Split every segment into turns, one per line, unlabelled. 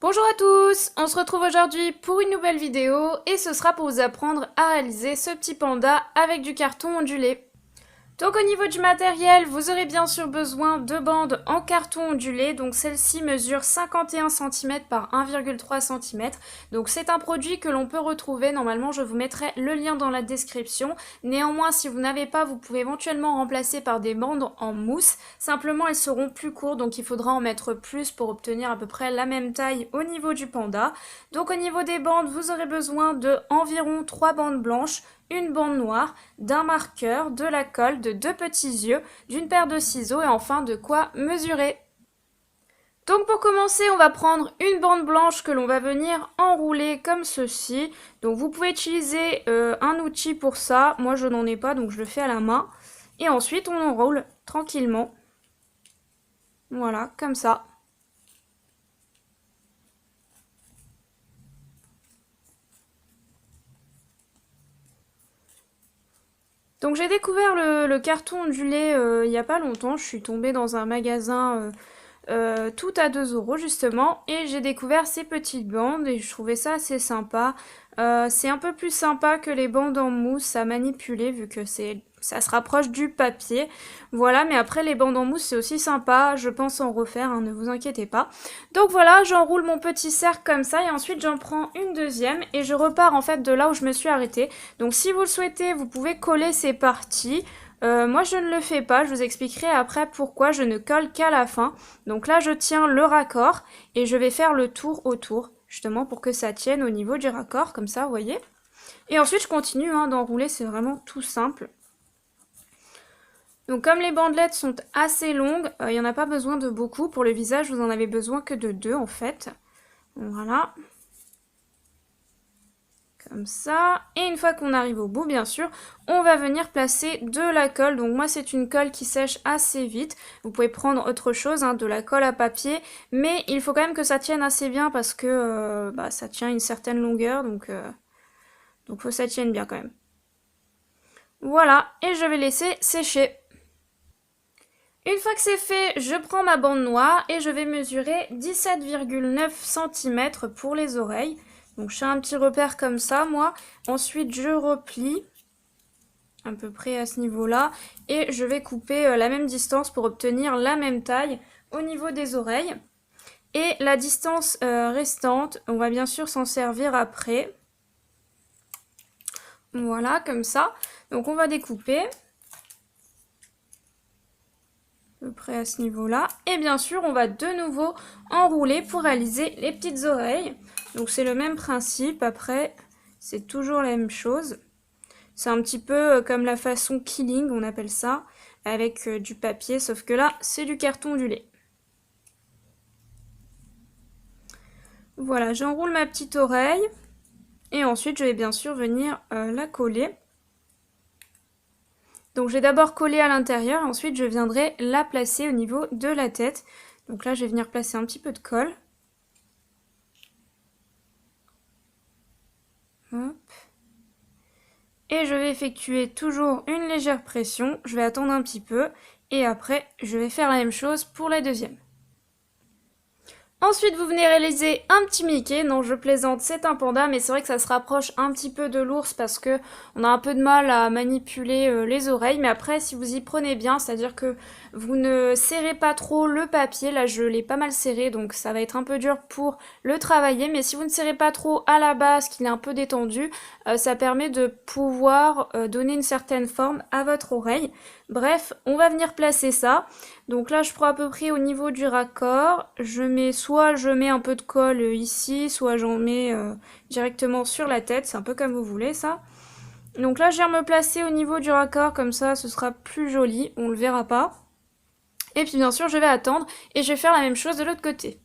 Bonjour à tous, on se retrouve aujourd'hui pour une nouvelle vidéo et ce sera pour vous apprendre à réaliser ce petit panda avec du carton ondulé. Donc au niveau du matériel, vous aurez bien sûr besoin de bandes en carton ondulé. Donc celle-ci mesure 51 cm par 1,3 cm. Donc c'est un produit que l'on peut retrouver. Normalement, je vous mettrai le lien dans la description. Néanmoins, si vous n'avez pas, vous pouvez éventuellement remplacer par des bandes en mousse. Simplement, elles seront plus courtes, donc il faudra en mettre plus pour obtenir à peu près la même taille au niveau du panda. Donc au niveau des bandes, vous aurez besoin de environ 3 bandes blanches, une bande noire, d'un marqueur, de la colle, de 2 petits yeux, d'une paire de ciseaux et enfin de quoi mesurer. Donc pour commencer, on va prendre une bande blanche que l'on va venir enrouler comme ceci. Donc vous pouvez utiliser un outil pour ça. Moi je n'en ai pas donc je le fais à la main. Et ensuite on enroule tranquillement. Voilà, comme ça. Donc j'ai découvert le carton ondulé il n'y a pas longtemps. Je suis tombée dans un magasin tout à 2 euros justement, et j'ai découvert ces petites bandes et je trouvais ça assez sympa. C'est un peu plus sympa que les bandes en mousse à manipuler vu que ça se rapproche du papier. Voilà, mais après les bandes en mousse c'est aussi sympa, je pense en refaire, hein, ne vous inquiétez pas. Donc voilà, j'enroule mon petit cercle comme ça et ensuite j'en prends une deuxième et je repars en fait de là où je me suis arrêtée. Donc si vous le souhaitez, vous pouvez coller ces parties. Moi je ne le fais pas, je vous expliquerai après pourquoi je ne colle qu'à la fin. Donc là je tiens le raccord et je vais faire le tour autour, justement pour que ça tienne au niveau du raccord, comme ça vous voyez. Et ensuite je continue d'enrouler, c'est vraiment tout simple. Donc comme les bandelettes sont assez longues, il n'y en a pas besoin de beaucoup. Pour le visage vous en avez besoin que de 2 en fait. Voilà. Comme ça, et une fois qu'on arrive au bout, bien sûr, on va venir placer de la colle. Donc moi c'est une colle qui sèche assez vite, vous pouvez prendre autre chose, de la colle à papier, mais il faut quand même que ça tienne assez bien parce que ça tient une certaine longueur, donc faut que ça tienne bien quand même. Voilà, et je vais laisser sécher. Une fois que c'est fait, je prends ma bande noire et je vais mesurer 17,9 cm pour les oreilles. Donc je fais un petit repère comme ça, moi. Ensuite, je replie à peu près à ce niveau-là. Et je vais couper la même distance pour obtenir la même taille au niveau des oreilles. Et la distance restante, on va bien sûr s'en servir après. Voilà, comme ça. Donc on va découper. À peu près à ce niveau-là. Et bien sûr, on va de nouveau enrouler pour réaliser les petites oreilles. Donc c'est le même principe. Après, c'est toujours la même chose. C'est un petit peu comme la façon killing, on appelle ça, avec du papier, sauf que là, c'est du carton ondulé. Voilà, j'enroule ma petite oreille. Et ensuite, je vais bien sûr venir la coller. Donc je vais d'abord coller à l'intérieur, ensuite je viendrai la placer au niveau de la tête. Donc là je vais venir placer un petit peu de colle. Hop. Et je vais effectuer toujours une légère pression, je vais attendre un petit peu et après je vais faire la même chose pour la deuxième. Ensuite, vous venez réaliser un petit Mickey. Non, je plaisante, c'est un panda, mais c'est vrai que ça se rapproche un petit peu de l'ours parce que on a un peu de mal à manipuler les oreilles. Mais après, si vous y prenez bien, c'est-à-dire que vous ne serrez pas trop le papier. Là, je l'ai pas mal serré, donc ça va être un peu dur pour le travailler. Mais si vous ne serrez pas trop à la base, qu'il est un peu détendu, ça permet de pouvoir donner une certaine forme à votre oreille. Bref, on va venir placer ça. Donc là, je prends à peu près au niveau du raccord. Soit je mets un peu de colle ici, soit j'en mets directement sur la tête. C'est un peu comme vous voulez, ça. Donc là, je viens me placer au niveau du raccord, comme ça, ce sera plus joli. On le verra pas. Et puis bien sûr, je vais attendre et je vais faire la même chose de l'autre côté.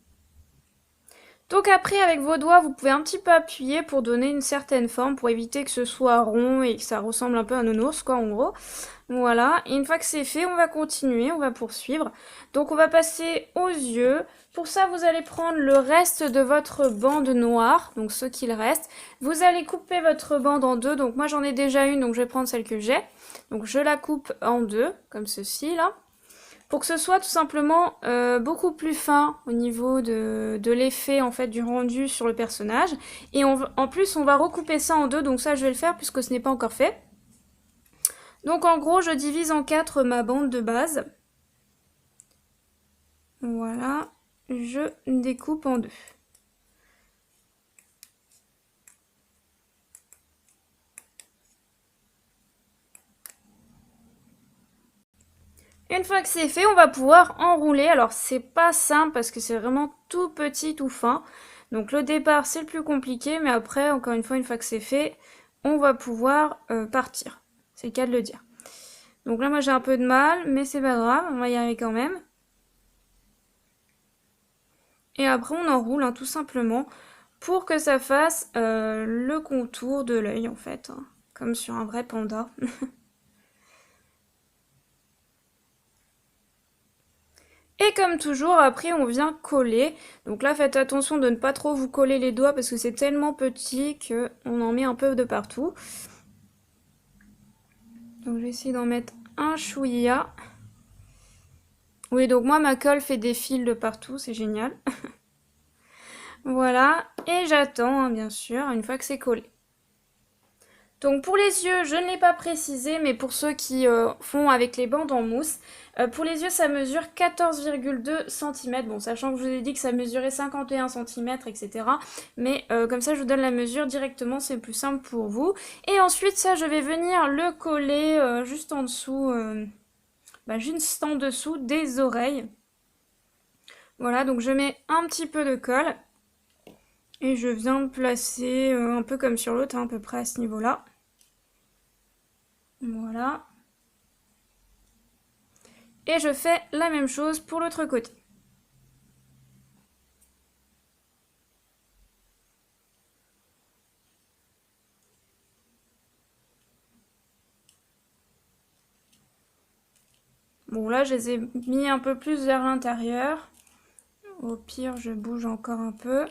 Donc après, avec vos doigts, vous pouvez un petit peu appuyer pour donner une certaine forme, pour éviter que ce soit rond et que ça ressemble un peu à un nounours, quoi, en gros. Voilà, et une fois que c'est fait, on va continuer, on va poursuivre. Donc on va passer aux yeux. Pour ça, vous allez prendre le reste de votre bande noire, donc ce qu'il reste. Vous allez couper votre bande en deux, donc moi j'en ai déjà une, donc je vais prendre celle que j'ai. Donc je la coupe en deux, comme ceci, là. pour que ce soit tout simplement beaucoup plus fin au niveau de l'effet en fait du rendu sur le personnage. Et en plus on va recouper ça en deux, donc ça je vais le faire puisque ce n'est pas encore fait. Donc en gros je divise en 4 ma bande de base. Voilà, je découpe en deux. Une fois que c'est fait, on va pouvoir enrouler. Alors c'est pas simple parce que c'est vraiment tout petit, tout fin. Donc le départ c'est le plus compliqué, mais après, encore une fois que c'est fait, on va pouvoir partir. C'est le cas de le dire. Donc là moi j'ai un peu de mal, mais c'est pas grave, on va y arriver quand même. Et après on enroule hein, tout simplement pour que ça fasse le contour de l'œil en fait, hein, comme sur un vrai panda. Et comme toujours, après on vient coller. Donc là faites attention de ne pas trop vous coller les doigts parce que c'est tellement petit qu'on en met un peu de partout. Donc je vais essayer d'en mettre un chouïa. Oui, donc moi ma colle fait des fils de partout, c'est génial. Voilà, et j'attends hein, bien sûr une fois que c'est collé. Donc pour les yeux, je ne l'ai pas précisé, mais pour ceux qui font avec les bandes en mousse, pour les yeux ça mesure 14,2 cm. Bon, sachant que je vous ai dit que ça mesurait 51 cm, etc. Mais comme ça je vous donne la mesure directement, c'est plus simple pour vous. Et ensuite ça je vais venir le coller juste en dessous, juste en dessous des oreilles. Voilà, donc je mets un petit peu de colle. Et je viens le placer un peu comme sur l'autre, hein, à peu près à ce niveau-là. Voilà. Et je fais la même chose pour l'autre côté. Bon là je les ai mis un peu plus vers l'intérieur. Au pire je bouge encore un peu.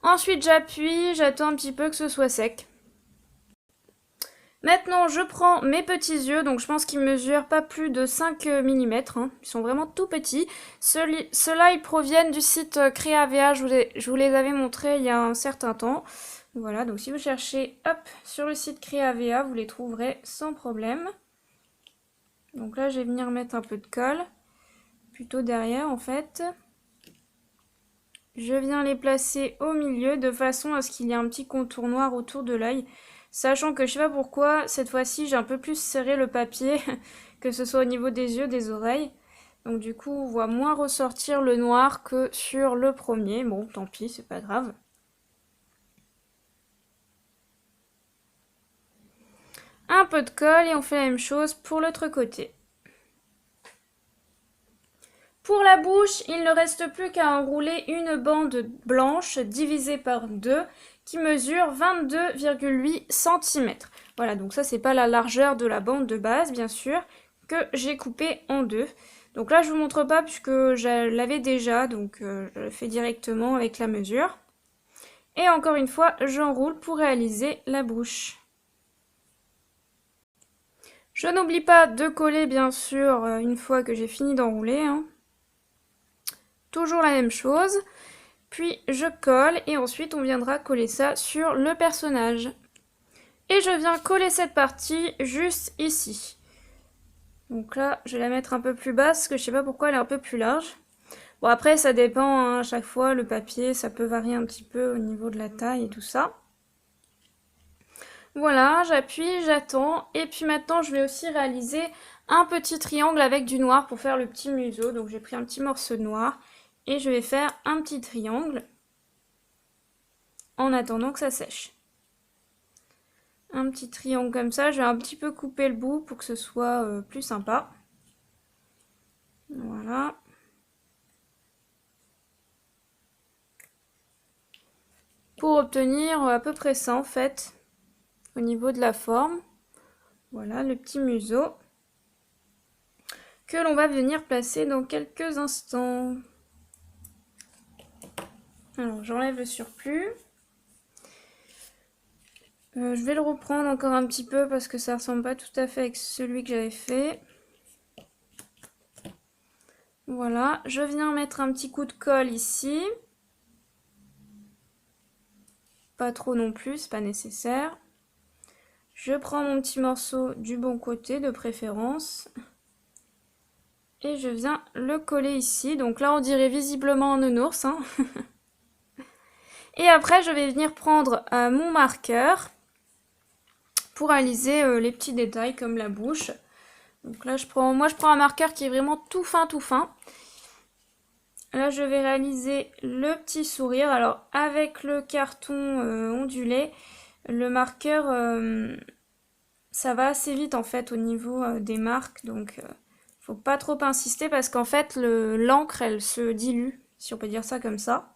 Ensuite j'appuie, j'attends un petit peu que ce soit sec. Maintenant je prends mes petits yeux, donc je pense qu'ils mesurent pas plus de 5 mm, hein. Ils sont vraiment tout petits. Ceux-là ils proviennent du site Créavea, je vous les avais montrés il y a un certain temps. Voilà, donc si vous cherchez hop, sur le site Créavea, vous les trouverez sans problème. Donc là je vais venir mettre un peu de colle, plutôt derrière en fait. Je viens les placer au milieu de façon à ce qu'il y ait un petit contour noir autour de l'œil. Sachant que je sais pas pourquoi, cette fois-ci j'ai un peu plus serré le papier, que ce soit au niveau des yeux, des oreilles. Donc du coup on voit moins ressortir le noir que sur le premier. Bon tant pis, c'est pas grave. Un peu de colle et on fait la même chose pour l'autre côté. Pour la bouche, il ne reste plus qu'à enrouler une bande blanche divisée par 2 qui mesure 22,8 cm. Voilà, donc ça c'est pas la largeur de la bande de base bien sûr, que j'ai coupé en deux. Donc là je vous montre pas puisque je l'avais déjà, donc je le fais directement avec la mesure. Et encore une fois, j'enroule pour réaliser la bouche. Je n'oublie pas de coller bien sûr une fois que j'ai fini d'enrouler, hein. Toujours la même chose. Puis je colle et ensuite on viendra coller ça sur le personnage. Et je viens coller cette partie juste ici. Donc là, je vais la mettre un peu plus basse parce que je sais pas pourquoi elle est un peu plus large. Bon après ça dépend, hein, à chaque fois le papier ça peut varier un petit peu au niveau de la taille et tout ça. Voilà, j'appuie, j'attends et puis maintenant je vais aussi réaliser un petit triangle avec du noir pour faire le petit museau. Donc j'ai pris un petit morceau de noir et je vais faire un petit triangle en attendant que ça sèche. Un petit triangle comme ça, je vais un petit peu couper le bout pour que ce soit plus sympa. Voilà. Pour obtenir à peu près ça en fait, au niveau de la forme. Voilà le petit museau que l'on va venir placer dans quelques instants. Alors j'enlève le surplus. Je vais le reprendre encore un petit peu parce que ça ressemble pas tout à fait avec celui que j'avais fait. Voilà, je viens mettre un petit coup de colle ici. Pas trop non plus, c'est pas nécessaire. Je prends mon petit morceau du bon côté de préférence. Et je viens le coller ici. Donc là, on dirait visiblement un nounours, hein. Et après, je vais venir prendre mon marqueur pour réaliser les petits détails comme la bouche. Donc là, moi, je prends un marqueur qui est vraiment tout fin, tout fin. Là, je vais réaliser le petit sourire. Alors, avec le carton ondulé, le marqueur, ça va assez vite en fait au niveau des marques. Donc, faut pas trop insister parce qu'en fait, l'encre, elle se dilue, si on peut dire ça comme ça.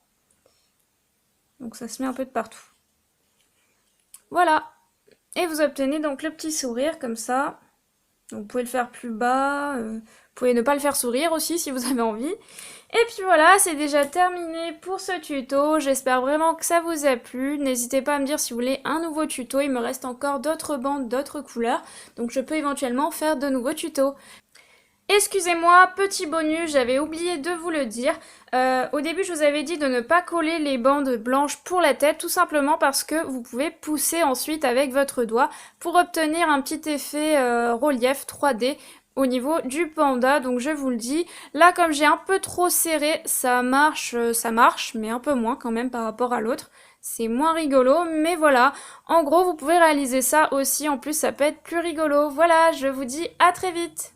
Donc, ça se met un peu de partout. Voilà. Et vous obtenez donc le petit sourire comme ça. Donc, vous pouvez le faire plus bas. Vous pouvez ne pas le faire sourire aussi si vous avez envie. Et puis voilà, c'est déjà terminé pour ce tuto. J'espère vraiment que ça vous a plu. N'hésitez pas à me dire si vous voulez un nouveau tuto. Il me reste encore d'autres bandes, d'autres couleurs. Donc je peux éventuellement faire de nouveaux tutos. Excusez-moi, petit bonus, j'avais oublié de vous le dire. Au début, je vous avais dit de ne pas coller les bandes blanches pour la tête, tout simplement parce que vous pouvez pousser ensuite avec votre doigt pour obtenir un petit effet relief 3D au niveau du panda. Donc je vous le dis, là comme j'ai un peu trop serré, ça marche, mais un peu moins quand même par rapport à l'autre. C'est moins rigolo, mais voilà. En gros, vous pouvez réaliser ça aussi. En plus, ça peut être plus rigolo. Voilà, je vous dis à très vite.